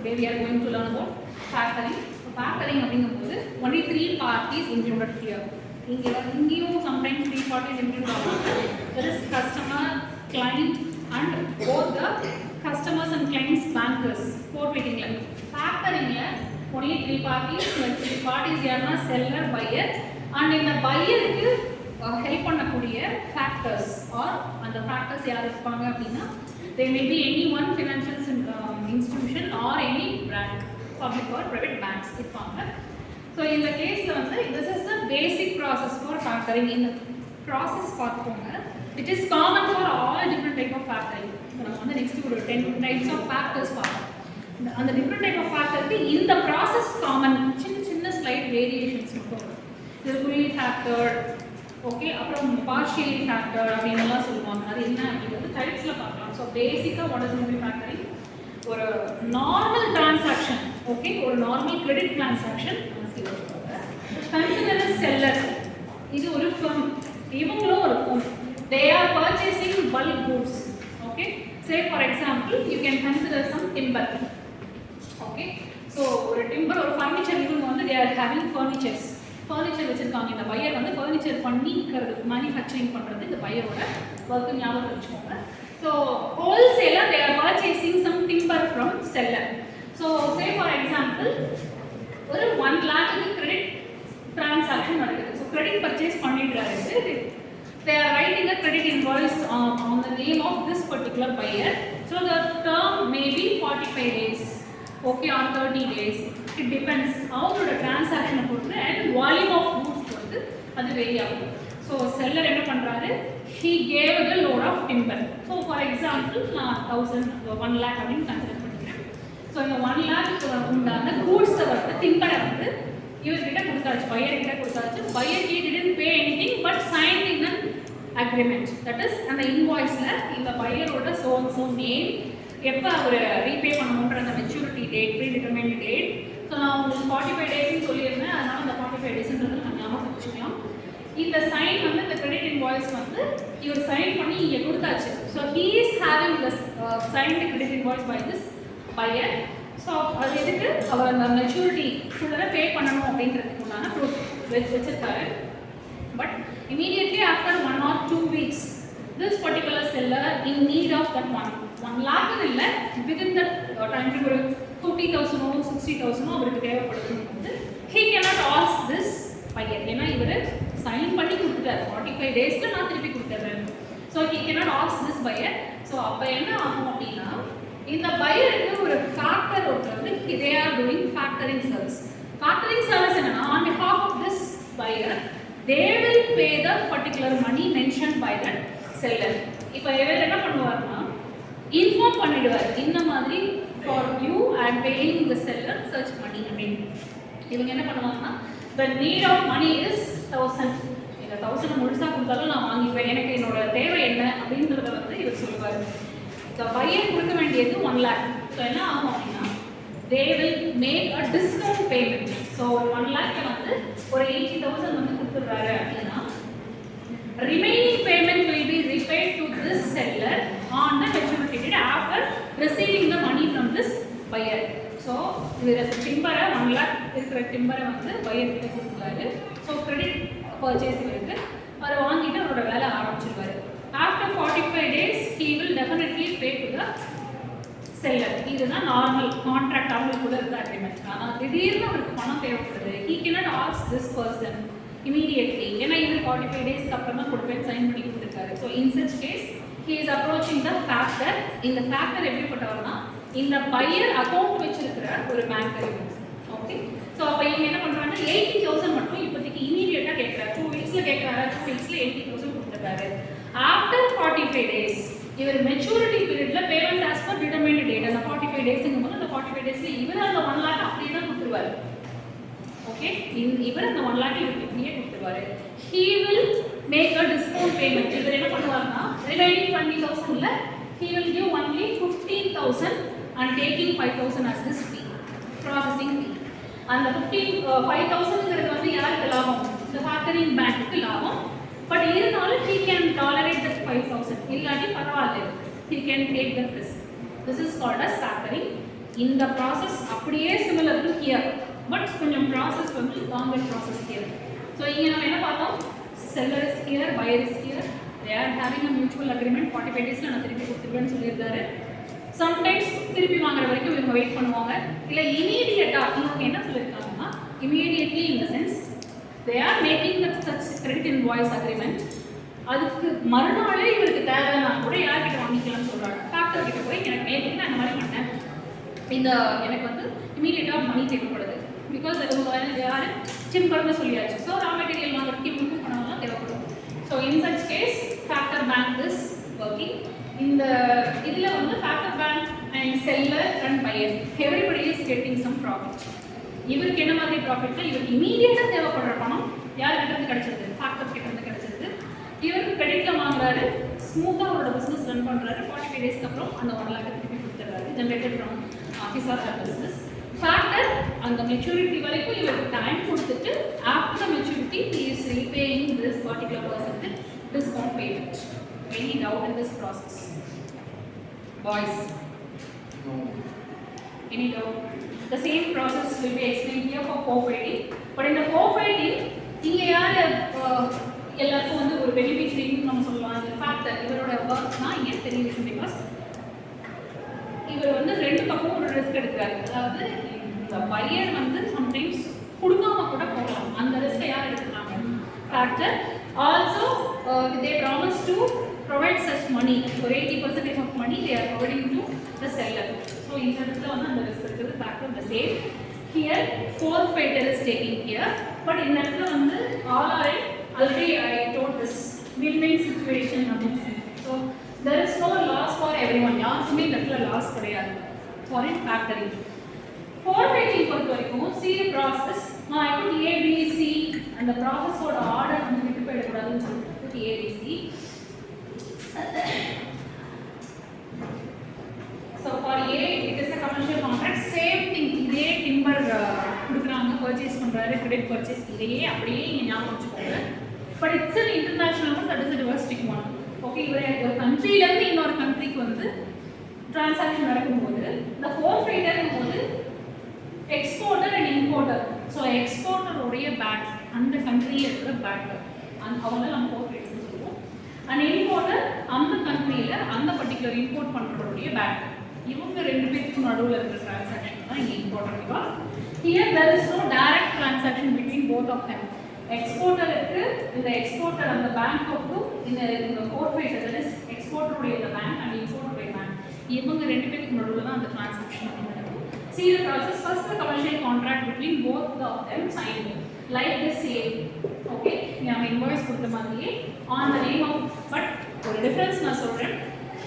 today we are going to learn about factoring. So factoring அப்படிங்கும்போது only 3 parties included here. இங்கேயும் sometimes 3 parties included ஆவாங்க. There is customer, client and both the customers and clients bankers. Forfeitingல factoringல only 3 parties. 3 parties யாருன்னா seller, buyer and இந்த buyerக்கு help பண்ணக்கூடிய factors or அந்த factors யார் இருப்பாங்க அப்படின்னா they may be any one financial institution or any bank, public or private banks இருப்பாங்க. So in the case this is the basic process for factoring. In the process பார்ப்போங்க which is common for all different type of factoring. நம்ம வந்து next ஒரு 10 types of factors பார்ப்போம். அந்த different type of factoring in the process common சின்ன slight variations இருக்கும். இது fully factored, okay, அப்புறம் partially factored அப்படின்னுலாம் சொல்லுவாங்க. அது என்ன அப்படிங்கிறது டைப்ஸ்ல பார்க்கலாம். ஸோ பேசிக்காக வாட் இஸ் மோபி ஃபேக்டரிங்? ஒரு நார்மல் டிரான்சாக்ஷன், ஓகே, ஒரு normal credit transaction consider seller. இது ஒரு ஃபர்ம், இவங்களும் ஒரு firm. They are purchasing bulk goods. Okay, say for example you can consider some timber. Okay, so ஒரு டிம்பர், ஒரு ஃபர்னிச்சர், இவங்க வந்து they are having furnitures. Furniture வச்சுருக்காங்க. இந்த பையர் வந்து ஃபர்னிச்சர் பண்ணிக்கிறது, மேனுஃபேக்சரிங் பண்ணுறது இந்த பையரோட ஒர்க்கு ஞாபகம் வச்சுக்கோங்க. So wholesaler they are purchasing some timber from seller. So say for example ஒரு 1 lakhக்கு கிரெடிட் டிரான்சாக்ஷன் நடக்குது. ஸோ கிரெடிட் பர்ச்சேஸ் பண்ணிடுறாரு. they are writing a credit invoice on the name of this particular buyer. So the term may be 45 days, okay, or 30 days. It depends அவங்களோட டிரான்சாக்ஷனை பொறுத்து and volume of goods பொறுத்து அது vary ஆகும். So seller என்ன பண்ணுறாரு? he gave the load of timber. So for example நான் 1 lakh அப்படின்னு consider பண்ணிக்கிறேன். ஸோ இந்த 1 lakh உண்டான கூட்ஸை வந்து டிம்பரை வந்து இவர்கிட்ட கொடுத்தாச்சு, பையர்கிட்ட கொடுத்தாச்சு. Buyer he didn't pay anything but signed in an agreement. That is அந்த இன்வாய்ஸில் இந்த பையரோட so and so name, எப்போ அவர் ரீபே பண்ணணுன்ற அந்த maturity date, predetermined date. So நான் உங்களுக்கு 45 டேஸ்ன்னு சொல்லியிருந்தேன். அதனால் அந்த 45 டேஸ்ன்றது நான் ஞாபகம் வச்சுக்கலாம். இந்த சைன் வந்து இந்த கிரெடிட் இன்வாய்ஸ் வந்து இவர் சைன் பண்ணி இங்கே கொடுத்தாச்சு. So he is having the signed credit invoice by this buyer. So அது எதுக்கு? அவர் அந்த மெச்சூரிட்டி ஃபுல்லாக பே பண்ணணும் அப்படின்றதுக்கு உண்டான ப்ரூஃப் வச்சிருக்காரு. But immediately after 1 or 2 weeks this particular seller in need of that 1 lakh இல்லை, within that time frame ஒரு 50,000 or 60,000 அவருக்கு தேவைப்படுது. he cannot ask this buyer. ஏன்னா இவர் சைன் பண்ணி கொடுத்துட்டாரு, 45 டேஸ்ல நான் திருப்பி கொடுத்துட்றேன். So he cannot ask this buyer. So அப்போ என்ன ஆகும் அப்படின்னா இந்த பையருக்கு ஒரு ஃபேக்டர் ஒருத்தர் வந்து they are doing factoring service. factoring service என்னன்னா on behalf of this buyer they will pay the particular money mentioned by that seller. இப்போ இவர் என்ன பண்ணுவார்னா இன்ஃபார்ம் பண்ணிடுவார், இந்த மாதிரி for you I am paying the seller such money அப்படின்னு. இவங்க என்ன பண்ணுவாங்கன்னா the need of money is 1000. இந்த 1000 முழுசாக கொடுத்தாலும் நான் வாங்கிப்பேன், எனக்கு என்னோட தேவை என்ன அப்படின்றத வந்து இவர் சொல்லுவார். இந்த பையன் கொடுக்க வேண்டியது 1 lakh. ஸோ என்ன ஆகும் அப்படின்னா they will make a discount payment. So ஒரு 1 lakh வந்து ஒரு 80,000 வந்து கொடுத்துட்றாரு அப்படின்னா remaining payment will be repaid to this seller on the maturity date after receiving the money from this buyer. So இதில் டிம்பரை 1 lakh இருக்கிற டிம்பரை வந்து பையர் கிட்ட கொடுக்குறாரு. ஸோ கிரெடிட் பர்ச்சேஸ் இருக்கு, அதை வாங்கிட்டு அவரோட வேலை ஆரம்பிச்சிருவாரு. After 45 days he will definitely pay to the seller. இதுதான் நார்மல் கான்ட்ராக்ட், அவங்களுக்கு கூட இருக்க அக்ரிமெண்ட். ஆனால் திடீர்னு அவருக்கு பணம் தேவைப்படுது. he cannot ask this person immediately. ஏன்னா இது 45 டேஸ்க்கு அப்புறம் தான் கொடுப்பேன் சைன் பண்ணி கொடுத்துருக்காரு. So in such case he is approaching the factor. இந்த ஃபேக்டர் எப்படிப்பட்டவர்னா இந்த பையர் அக்கௌண்ட் வச்சிருக்கிற ஒரு பேங்கர். ஓகே, ஸோ அப்போ இவங்க என்ன பண்ணுறாங்க 80,000 மட்டும் இப்போதைக்கு இமீடியட்டாக கேட்குறாரு. 2 வீக்ஸில் கேட்குறாரு, 2 வீக்ஸில் 80,000 கொடுத்துருக்காரு. ஆஃப்டர் 45 days இவர் மெச்சூரிட்டி பீரியட்ல payment as per determined date. அந்த 45 டேஸ்ங்கும் போது அந்த 45 டேஸ்ல இவர் அந்த 1 lakh அப்படியே தான் கொடுத்துருவாரு. ஓகே, இவர் அந்த 1 lakh இவருக்கு இப்படியே கொடுத்துருவாரு. he will make a discount payment. இவர் என்ன பண்ணுவாருன்னா remaining 20,000ல he will give only 15,000 and taking 5,000 as this fee, processing fee. அந்த 5,000ங்கிறது வந்து யாருக்கு லாபம்? இந்த ஃபேக்டரிங் பேங்க்குக்கு லாபம். பட் இருந்தாலும் he can tolerate that 5,000. இல்லாட்டி பரவாயில்ல, he can take the risk. This is called as factoring. இந்த ப்ராசஸ் அப்படியே சிமிலர் டு ஹியர், பட் கொஞ்சம் ப்ராசஸ் வந்து லாங்கர் ப்ராசஸ் ஹியர். ஸோ இங்கே நம்ம என்ன பார்த்தோம், seller is here, buyer is here, they are having a mutual agreement. 45 டேஸில் நான் திருப்பி கொடுத்துருவேன்னு சொல்லியிருக்காரு. சம்டைம்ஸ் திருப்பி வாங்குற வரைக்கும் இவங்க வெயிட் பண்ணுவாங்க. இல்லை இமீடியட்டாக இவங்க என்ன சொல்லியிருக்காங்கன்னா, immediately in the sense they are making the such credit invoice agreement. அதுக்கு மறுநாளே இவருக்கு தேவைன்னா கூட யார்கிட்ட வாங்கிக்கலாம்னு சொல்கிறாங்க. ஃபேக்டர் கிட்ட போய் எனக்கு நேற்றுக்கு நான் இந்த மாதிரி பண்ணேன், இந்த எனக்கு வந்து இமீடியட்டாக மணி தேவைப்படுது. பிகாஸ் அது யார் சிம்பர்னு சொல்லியாச்சு. ஸோ ரா மெட்டீரியல் வாங்குறதுக்கு இவங்களுக்கும் பணம்லாம் தேவைப்படும். So in such case factor bank is working. இந்த இதில் வந்து factor bank and seller and buyer everybody is getting some profit. இவருக்கு என்ன மாதிரி ப்ராஃபிட்னா, இவருக்கு இமீடியட்டாக தேவைப்படுற பணம் யார்கிட்ட இருந்து கிடைச்சிருது, ஃபேக்டர் கிட்ட இருந்து கிடைச்சிருது. இவருக்கு கிரெடிட்டில் வாங்குறாரு, ஸ்மூத்தாக அவரோட பிஸ்னஸ் ரன் பண்ணுறாரு. 45 டேஸ்க்கு அப்புறம் அந்த 1 lakh திருப்பி கொடுத்துறாரு, generated from his or her business. Factor அந்த மெச்சூரிட்டி வரைக்கும் இவருக்கு டைம் கொடுத்துட்டு after maturity he is repaying this particular பர்சனுக்கு discount payment. Any doubt in this process? Boys? No. Any doubt? The same process will be explained here for co-fighting. But in the co-fighting, இங்கே யார் எல்லாருக்கும் வந்து ஒரு பெனிஃபிஷரின்னு நம்ம சொல்லலாம். இந்த factor இவரோட ஒர்க்னா இங்கே தெரிய விஷயம். பிகாஸ் இவர் வந்து ரெண்டு பக்கமும் ஒரு ரிஸ்க் எடுக்கிறாரு. அதாவது இந்த பையர் வந்து சம்டைம்ஸ் கொடுக்காம கூட போகலாம். அந்த ரிஸ்க்கை யார் எடுக்கிறாங்க, factor. Also they promise to provide such money, for 80% of money they are providing to the seller. So இந்த இடத்துல வந்து அந்த ரிஸ்க் இருக்குது, factor the same. Here fourth fighter is taking care, but இந்த இடத்துல வந்து all are in already I told this win-win situation அப்படின்னு சொல்லி. So there is no loss for everyone. யாருக்குமே இந்த இடத்துல லாஸ் கிடையாது for in factoring. Fourth fighting பொறுத்த வரைக்கும் see the process. நான் இப்போ ABC அந்த ப்ராசஸோட ஆர்டர் வந்து விட்டு போயிடக்கூடாதுன்னு சொல்லிட்டு ABC. So for A it is a commercial contract, same thing. இதே டிம்பர் கொடுக்குறாங்க, பர்ச்சேஸ் பண்ணுறாரு, கிரெடிட் பர்ச்சேஸ், இதையே அப்படியே இங்கே ஞாபகம் வச்சுக்கோங்க. But it's an international one, that is a டிவர்சிட்டிக் ஒன். ஓகே, இவர் ஒரு கண்ட்ரிலேருந்து இன்னொரு கண்ட்ரிக்கு வந்து டிரான்சாக்ஷன் நடக்கும்போது இந்த ஃபோர்த் ரைட்டர்ங்கும் போது எக்ஸ்போர்ட்டர் அண்ட் இம்போர்ட்டர். ஸோ எக்ஸ்போர்ட்டருடைய பேங்க் அந்த கண்ட்ரியில் இருக்கிற பேங்க் அவங்க நம்ம ஃபோர்த் ரைட்டர்னு சொல்லுவோம். அண்ட் இம்போர்ட்டர் அந்த கண்ட்ரியில் அந்த பர்டிகுலர் இம்போர்ட் பண்ணுறவருடைய பேங்க். இவங்க ரெண்டு பேருக்கும் நடுவில் இருக்கிற டிரான்சாக்ஷன் தான் இங்கே important. Because here there is no direct transaction between both of them. எக்ஸ்போர்ட்டருக்கு இந்த எக்ஸ்போர்ட்டர் அந்த பேங்க்குக்கும் இந்த ஃபோர்த் ரைட்டர் தட் இஸ் எக்ஸ்போர்ட்டருடைய இந்த பேங்க் அண்ட் இம்போர்ட்டருடைய பேங்க், இவங்க ரெண்டு பேருக்கு நடுவில் தான் அந்த டிரான்சாக்ஷன் அப்படின்னு நடக்கும். See the process. First the commercial contract between both of them signed like the same. Okay, now invoice கொடுத்த மாதிரியே on the name of, but ஒரு difference நான் சொல்றேன்.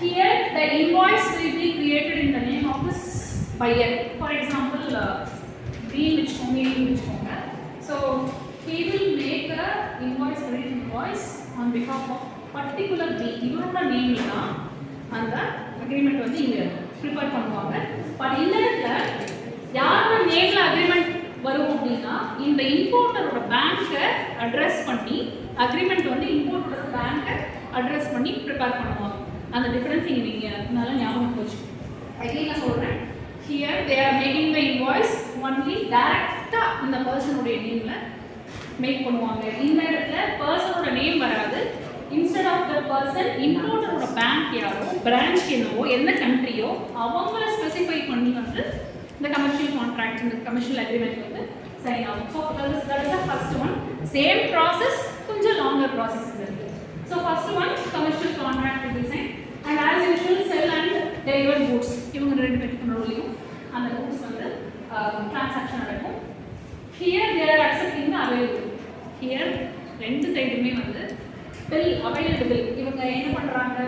Here the invoice will be created in the name of this buyer. For example, B வச்சுக்கோங்க. So he will make a invoice, credit invoice on behalf of particular B. இவரோட நேம்ல தான் அந்த agreement வந்து இங்க ப்ரிப்பேர் பண்ணுவாங்க. பட் இந்த இடத்துல யாரோட நேம்ல அக்ரிமெண்ட் வரும் அப்படின்னா இந்த இம்போர்ட்டரோட பேங்கை அட்ரஸ் பண்ணி அக்ரிமெண்ட் வந்து இம்போர்ட்டரோட பேங்கை அட்ரஸ் பண்ணி ப்ரிப்பேர் பண்ணுவாங்க. அந்த டிஃபரன்ஸ் இங்கே நீங்கள் நல்லா ஞாபகம் போச்சு. அகைன் நான் சொல்கிறேன், here they are making the invoice only டைரக்டாக இந்த பர்சனுடைய நேமில் மேக் பண்ணுவாங்க. இந்த இடத்துல பர்சனோட நேம் வராது. இன்ஸ்டெட் ஆஃப் த பர்சன் இம்போர்ட்டரோட பேங்க் யாரோ, பிரான்ச் என்னவோ, எந்த கண்ட்ரியோ அவங்கள ஸ்பெசிஃபை பண்ணி வந்து இந்த கமர்ஷியல் கான்ட்ராக்ட், இந்த கமர்ஷியல் அக்ரிமெண்ட் வந்து சைன் ஆகும். So that is the first one. Same process, கொஞ்சம் லாங்கர் ப்ராசஸ் இருக்குது. So first one commercial contract design and as usual sell and deliver goods. இவங்க ரெண்டு பேருக்கு நடுவுலையும் அந்த கூட்ஸ் வந்து டிரான்சாக்ஷன் நடக்கும். Here they are accepting the available. ஹியர் ரெண்டு சைடுமே வந்து பில் அவைலபிள். இவங்க என்ன பண்ணுறாங்க,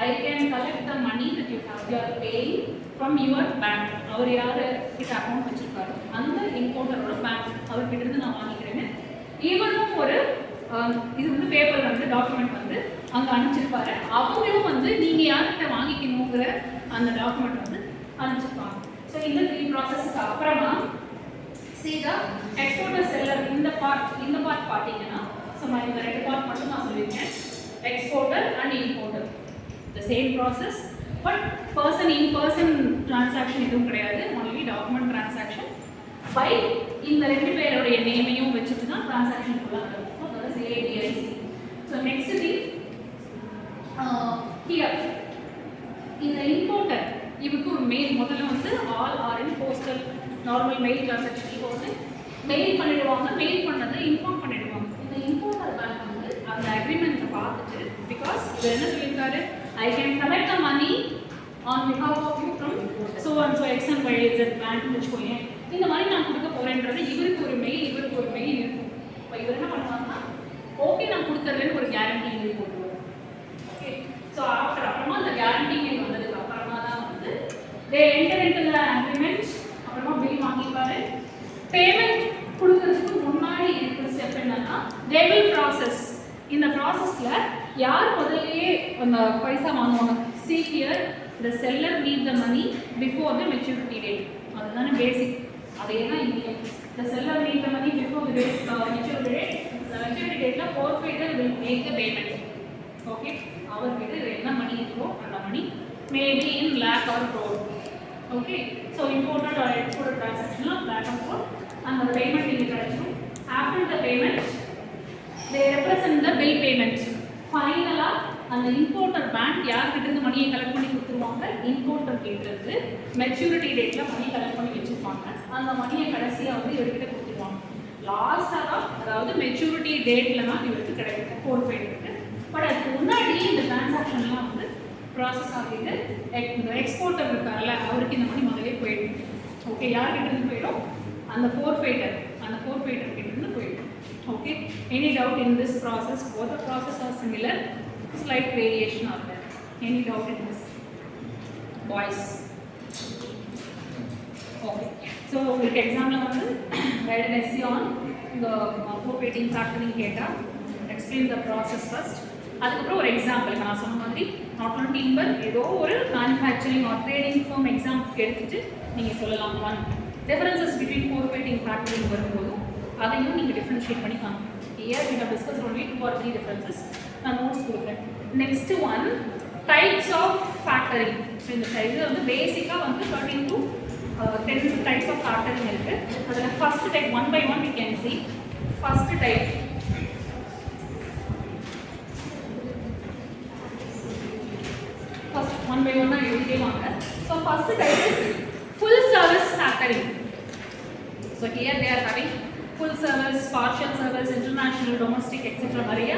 I can collect the money that you have, you are paying from your bank. அவர் யார் கிட்ட அக்கௌண்ட் வச்சுருக்காரு, அந்த இம்போர்ட்டரோட பேங்க் அவர்கிட்ட இருந்து நான் வாங்கிக்கிறேன்னு இவரும் ஒரு இது வந்து பேப்பர் வந்து டாக்குமெண்ட் வந்து அங்கே அனுப்பிச்சிருப்பாரு. அவங்களும் வந்து நீங்கள் யார்கிட்ட வாங்கிக்கணுங்கிற அந்த டாக்குமெண்ட் வந்து அனுப்பிச்சிருப்பாங்க. ஸோ இந்த 3 ப்ராசஸ்க்கு அப்புறமா சீதா எக்ஸ்போர்ட்டர் செல்லர் இந்த பார்ட் பார்த்தீங்கன்னா, ஸோ இந்த 2 பார்ட் மட்டும் நான் சொல்லியிருக்கேன், exporter and importer the same process. But in-person transaction எதுவும் கிடையாது, only document transaction. By இந்த ரெண்டு பேருடைய நேமையும் வச்சுட்டு தான் transaction ஃபுல்லாக இருக்கும். So that is ADIC. So next thing here இந்த importer இவருக்கு ஒரு மெயில் முதல்ல வந்து all are in postal normal mail transaction. இப்போ வந்து மெயில் பண்ணிடுவாங்க, மெயில் பண்ணது இன்ஃபார்ம் பண்ணிடுவாங்க. இந்த இம்போர்ட்டர் பேங்க் வந்து அந்த அக்ரிமெண்ட்டை பார்த்துட்டு, பிகாஸ் இவர் என்ன சொல்லியிருக்காரு, I can collect the money on behalf of you from so and so X and Y Z பேங்க்னு வச்சுக்கோங்க, இந்த மாதிரி நான் கொடுக்க போகிறேன்றது இவருக்கு ஒரு மெயில் இருக்கும். இப்போ இவர் என்ன பண்ணுவாங்கன்னா, ஓகே நான் கொடுத்துட்றேன்னு ஒரு கேரண்டி மெயில் போட்டுருவார். ஓகே, ஸோ அப்புறமா அந்த கேரண்டி மெயில் வந்ததுக்கு அப்புறமா தான் வந்து தே என்டர் இன்டு தி அக்ரிமெண்ட். அப்புறமா பில் வாங்கிப்பாரு. பேமெண்ட் கொடுக்கறதுக்கு முன்னாடி இருக்கிற ஸ்டெப் என்னன்னா, தே வில் ப்ராசஸ். இந்த ப்ராசஸில் யார் முதல்லயே அந்த பைசா வாங்குவாங்க, see here the seller need the money before the maturity date. அதுதானே பேசிக், அதே தான் இங்கே. the seller need the money before the maturity date. the maturity dateல forfeiter will make the payment. Okay, அவர்கிட்ட என்ன மணி இருக்கோ அந்த money maybe in lakh or crore. Okay, so imported or exported ட்ரான்சாக்ஷன்லாம் lakh or crore அந்த payment இங்கே கிடைச்சிடும். After the payment they represent the bill payment. ஃபைனலாக அந்த இம்போர்ட்டர் பேங்க் யார்கிட்ட இருந்து மணியை கலெக்ட் பண்ணி கொடுத்துருவாங்க, இம்போர்ட்டர் கிட்ட இருந்து மெச்சூரிட்டி டேட்டில் மணி கலெக்ட் பண்ணி வச்சுருப்பாங்க. அந்த மணியை கடைசியாக வந்து இவர்கிட்ட கொடுத்துருவாங்க. லாஸ்ட்டாக தான், அதாவது மெச்சூரிட்டி டேட்டில் தான் இவருக்கு கிடைக்கும் ஃபோர்ஃபெய்ட்ருக்கு. பட் அதுக்கு முன்னாடி இந்த டிரான்சாக்ஷன்லாம் வந்து ப்ராசஸ் ஆகிட்டு இந்த எக்ஸ்போர்ட்டர் இருக்கார்ல அவருக்கு இந்த மணி முதலே போயிடும். ஓகே, யார்கிட்ட இருந்து போயிடும், அந்த ஃபோர்ஃபெய்ட்டர் கிட்ட இருந்து போயிடும். Okay, any doubt in this process? Both the process are similar, slight variation are there. Any doubt in this, boys? Okay, so with example வந்து write an essay on the forfeiting factoring data, explain the process first. அதுக்கப்புறம் ஒரு example நான் சொன்ன மாதிரி not one timber ஏதோ ஒரு manufacturing or trading firm example எடுத்துட்டு நீங்கள் சொல்லலாம். One differences between forfaiting factoring வரும்போதும் அதையும் நீங்கள் டிஃப்ரென்ஷியேட் பண்ணி காணும். Here we have discussed only 2 or 3 differences. நான் நோட்ஸ் கொடுக்குறேன். Next one types of factoring. இந்த இதில் வந்து பேசிக்காக வந்து 13 to 10 டைப்ஸ் ஆஃப் ஃபேக்டரிங் இருக்குது. அதில் first type one by one we can see. First type first one by ஒன்னாக எழுதிட்டே வாங்க. So first type is full service factoring. So here they are having full service, partial service, international, domestic, etc. Maria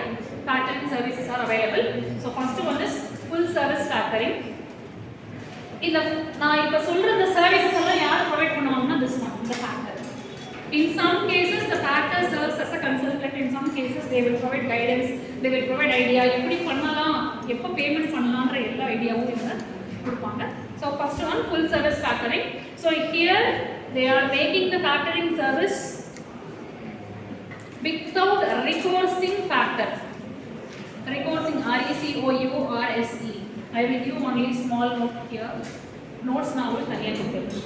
factoring services are available. So first one is full service factoring. இந்த நான் இப்ப சொல்ற இந்த services எல்லாம் யார் provide பண்ணுவாங்கன்னா this one, the factor. In some cases the factor serves as a consultant. In some cases they will provide guidance, they will provide idea எப்படி பண்ணலாம், எப்ப பேமெண்ட் பண்ணலாம்ன்ற எல்லா ஐடியாவும் இவங்க கொடுப்பாங்க. So first one full service factoring. So here they are making the factoring service without recoursing factor. Recoursing, RECOURSE. I will give only small note here. Notes now will taniya kodukku.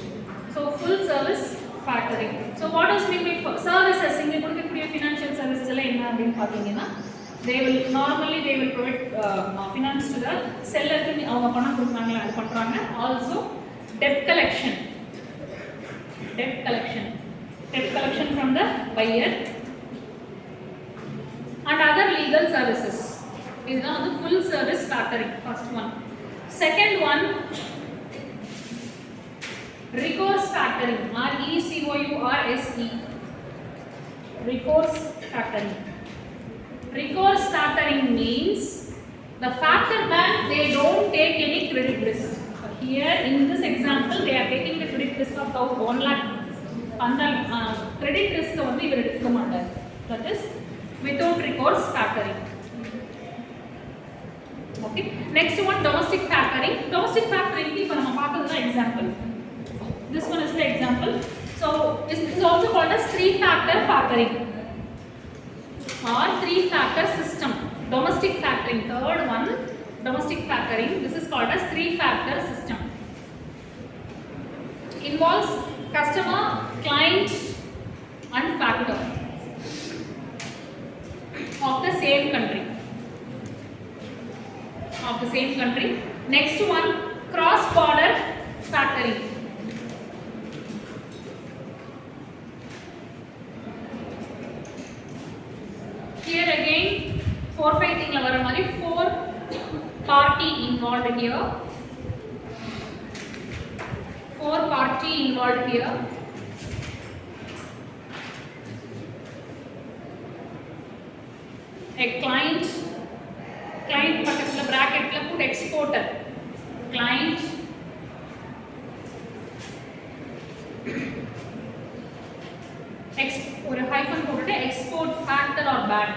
So full service factoring. So what does mean by services? Inge kodukkudiya financial services ella enna appdi pathina, they will normally provide finance to the seller ku avanga panam kodukkranga adu pandranga. Also debt collection from the buyer and other legal services. This is the full service factoring, first one. Second one, recourse factoring, RECOURSE. Recourse factoring. Recourse factoring means the factor bank, they don't take any credit risk. Here in this example they are taking the credit risk of 1 lakh. And the credit risk வந்து இவர் எடுக்க மாட்டார். That is without recourse factoring. Okay, next one domestic factoring. Domestic factoring ki நம்ம பார்க்கிறதுனா example. This one is the example. So this is also called as 3-factor factoring or 3-factor system. Domestic factoring, third one, domestic factoring, this is called as 3-factor system. Involves customer, client and factor of the same country. Next one, cross-border factoring. Here again, forfeiting la vara mari 4 party involved here. 4 party involved here. A client particular bracket la put exporter. Client or a hyphen போட்டுட்டு export factor or bank.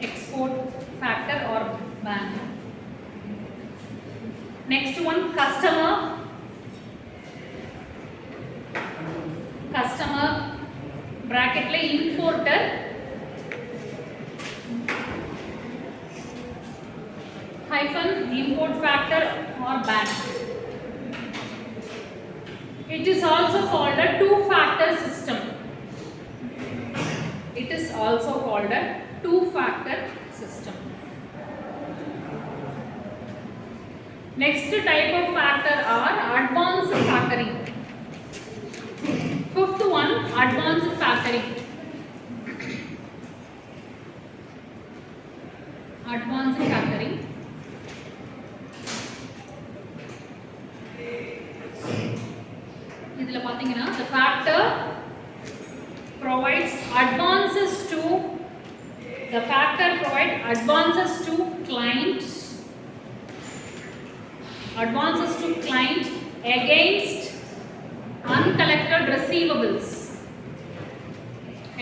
Export factor or bank. Next one, customer bracket la importer hyphen import factor or bank. It is also called a two-factor system. It is also called a two-factor system. Next type of factor are advanced factoring. Fifth one, advanced factoring. Advanced factoring. இதுல பாத்தீங்கன்னா the factor provides advances to client against uncollected receivables.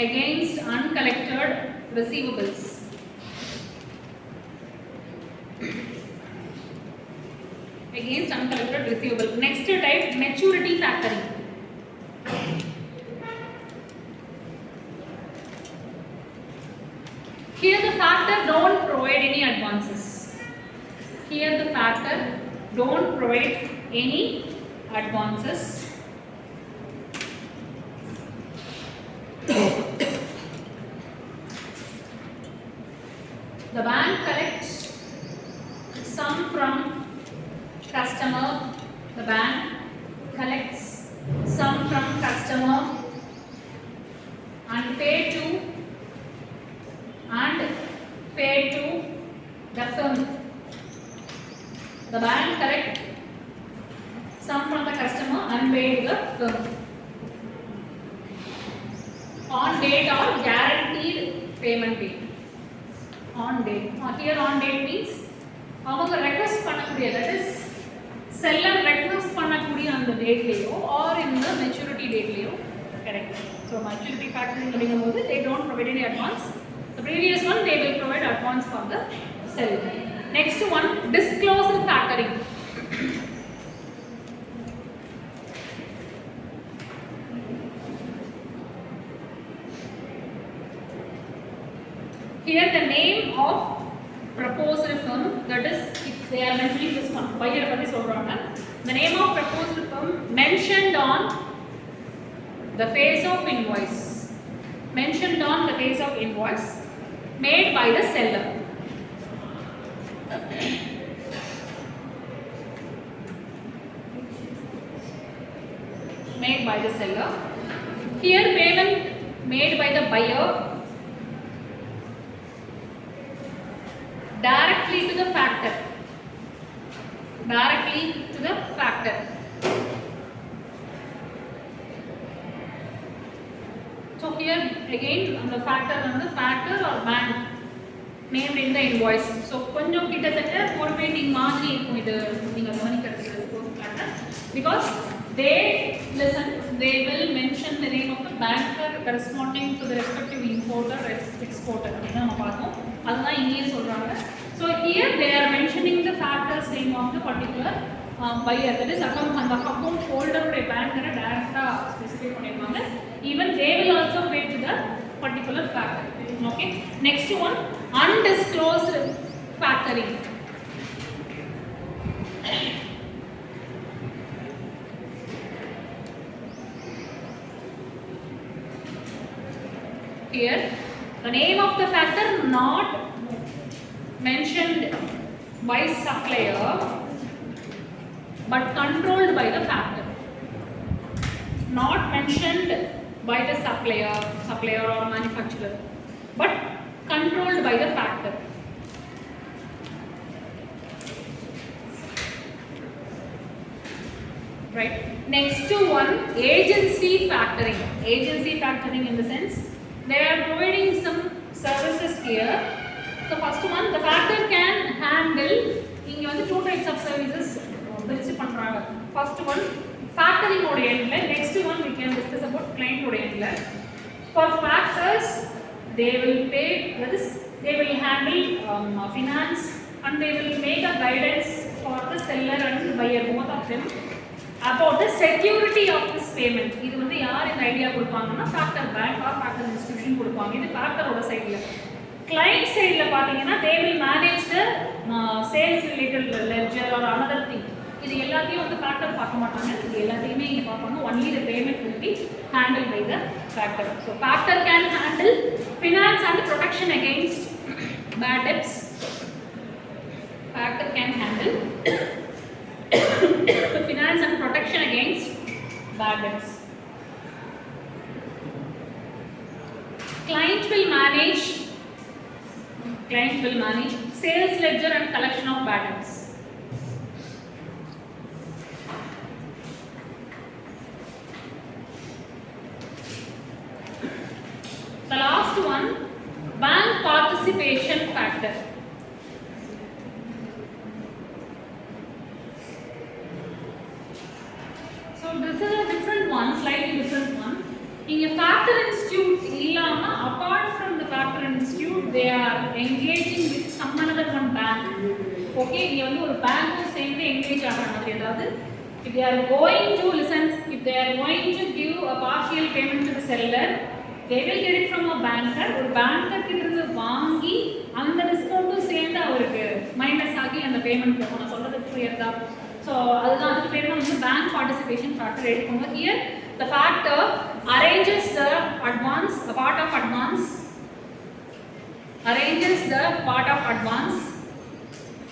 Against uncollected receivables. Next type, maturity factoring. Here the factor don't provide any advances. The bank collects sum from customer. The bank collects sum from customer and pay to the firm. The bank collects sum from the customer and pay to the firm on date or guaranteed payment date. On date. Here on date means அவங்க request பண்ணக்கூடிய, that is seller request பண்ணக்கூடிய அந்த டேட்லயோ or in the maturity dateலயோ correct. So maturity factoring அப்படிங்கும்போது they don't provide any advance. The previous one they will provide advance for the seller. Next one, disclosure factoring. Here the name of proposed firm, that is if they are mentioning this one buyer பத்தி சொல்றாங்க, the name of proposed firm mentioned on the face of invoice made by the seller. Here payment made by the buyer directly to the factor. So here again the factor or bank named in the invoice. So கொஞ்சம் கிட்டத்தட்ட forfeiting மாதிரி இருக்கும் இது நீங்க கவனிக்கிறதுக்கு because they will mention the name of the banker corresponding to the respective importer or exporter. நம்ம பார்த்தோம் அதுதான் இங்கேயே சொல்றாங்க. So here they are mentioning the factor's name of the particular buyer, that is account holder உடைய banker டைரக்ட்டா specify பண்ணிருக்காங்க. Even they will also pay to the particular factor. Okay, next one, undisclosed factoring. Here the name of the factor not mentioned by supplier but controlled by the factor. Not mentioned by the supplier or manufacturer, but controlled by the factor. Right. Next one, agency factoring. Agency factoring in the sense they are providing some services here. So first one, the factor can handle. இங்க வந்து two types of services பிரிச்சு பண்றாங்க. First one, factoring ஓட எண்ட்ல. Next one we can discuss about client ஓட எண்ட்ல. For factors, they will pay, that is, they will handle finance and they will make a guidance for the seller and buyer, both of them, about the security of this payment. இது வந்து யார் இந்த idea கொடுப்பாங்கன்னா factor bank or factor institution கொடுப்பாங்க. இது factor ஓட சைடுல. Client சைடுல பாத்தீங்கன்னா they will manage the sales related ledger or another thing. இது எல்லாத்தையும் வந்து factor பார்க்க மாட்டாங்க. இது எல்லாத்தையுமே இங்க பார்ப்பாங்க. Only the payment will be handled by the factor. So factor can handle finance and protection against bad debts. Factor can handle finance and protection against bad debts. Client will manage sales ledger and collection of bad debts. The last one, bank participation factor. So this is a different one, slightly different one. In a factor institute, apart from the factor institute, they are engaging with some another one bank. Okay, you know, a bank is saying they engage another. If they are going to listen, if they are going to give a partial payment to the seller, they will get it from a banker. Or banker கிட்ட வாங்கி அந்த discount சேர்ந்து அவருக்கு minus ஆகி அந்த payment போகும். நான் சொல்றது புரியுதா? So அதுதான் அதுக்கு பேர் வந்து bank participation factor எடுக்கோங்க. Here the factor arranges the advance, a part of advance,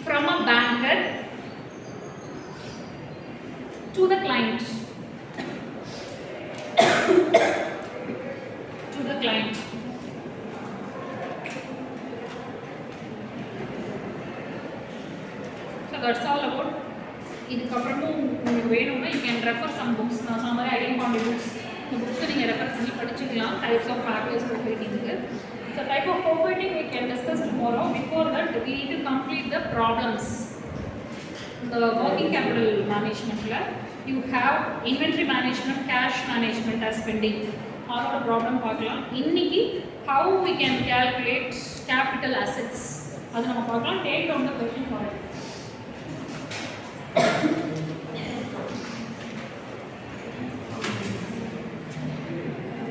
from a banker to the client. So that's all about. இதுக்கப்புறமும் உங்களுக்கு வேணும்னா you can refer some books. நான் சொன்ன மாதிரி ஐடியா பாண்டி books. இந்த புக்ஸை நீங்கள் ரெஃபர் பண்ணி படிச்சுக்கலாம். Types of factors forfeiting. So type of forfeiting we can discuss tomorrow. Before that we need to complete the problems. The working capital management you have inventory management, cash management as pending. அதோட problem பார்க்கலாம். இன்னைக்கு how we can calculate capital assets அது நம்ம பார்க்கலாம். Take down the question for it.